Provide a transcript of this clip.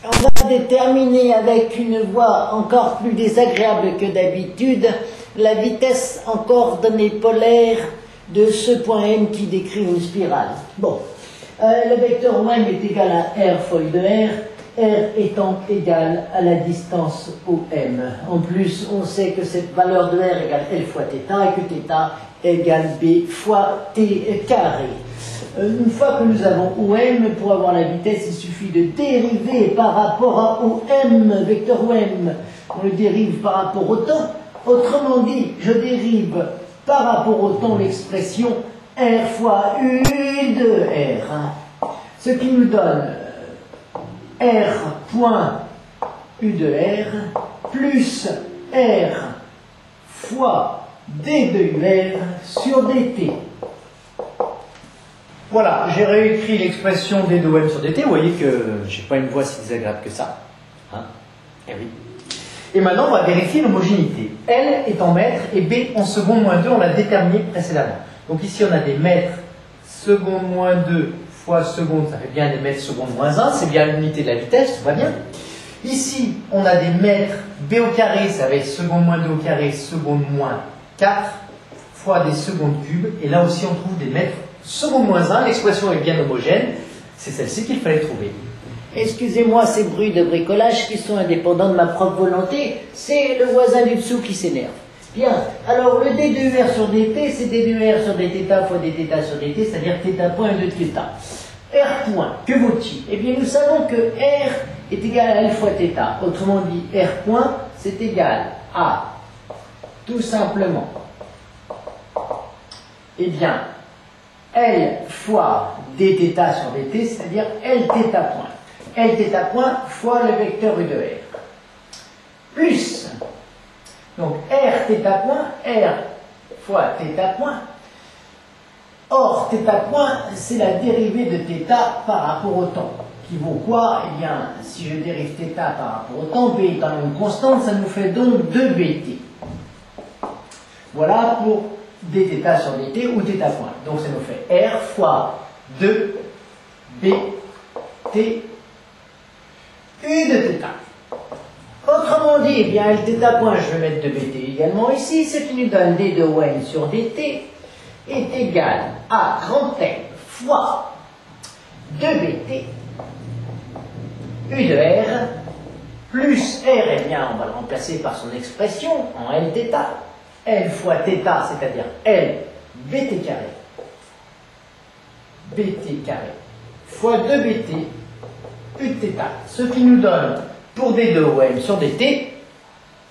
On va déterminer avec une voie encore plus désagréable que d'habitude la vitesse en coordonnées polaires de ce point M qui décrit une spirale. Bon, le vecteur OM est égal à R fois U de R étant égal à la distance OM. En plus, on sait que cette valeur de R égale L fois θ et que θ égale B fois T carré. Une fois que nous avons OM, pour avoir la vitesse, il suffit de dériver par rapport à OM, vecteur OM. On le dérive par rapport au temps. Autrement dit, je dérive par rapport au temps l'expression R fois U de R. Ce qui nous donne R point U de R plus R fois D de UR sur DT. Voilà, j'ai réécrit l'expression d de OM sur dt. Vous voyez que j'ai pas une voie si désagréable que ça. Hein? Eh oui. Et maintenant, on va vérifier l'homogénéité. L est en mètres et B en seconde moins 2, on l'a déterminé précédemment. Donc ici, on a des mètres seconde moins 2 fois seconde, ça fait bien des mètres seconde moins 1, c'est bien l'unité de la vitesse, tout va bien. Ici, on a des mètres B au carré, ça va être seconde moins 2 au carré, seconde moins 4, fois des secondes cubes. Et là aussi, on trouve des mètres seconde moins 1, l'expression est bien homogène, c'est celle-ci qu'il fallait trouver. Excusez-moi ces bruits de bricolage qui sont indépendants de ma propre volonté, c'est le voisin du dessous qui s'énerve. Bien, alors le d de UR sur dt, c'est d de UR sur dθ fois dθ sur dt, c'est-à-dire θ point de θ. R point, que vaut-il? Eh bien, nous savons que R est égal à L fois θ. Autrement dit, R point, c'est égal à, tout simplement, eh bien, L fois dθ sur dt, c'est-à-dire Lθ point. Lθ point fois le vecteur U de R. Plus, donc Rθ point, R fois θ point. Or, θ point, c'est la dérivée de θ par rapport au temps. Qui vaut quoi? Eh bien, si je dérive θ par rapport au temps, B étant une constante, ça nous fait donc 2bt. Voilà pour dθ sur dt ou θ point. Donc ça nous fait R fois 2bt U de θ. Autrement dit, eh bien, Lθ point, je vais mettre 2bt également ici, ce qui nous donne d de OM sur dt est égal à grand M fois 2bt U de R plus R, eh bien, on va le remplacer par son expression en Lθ. L fois θ, c'est-à-dire L bt carré, bt carré, fois 2bt U de θ, ce qui nous donne, pour d de OM sur dt,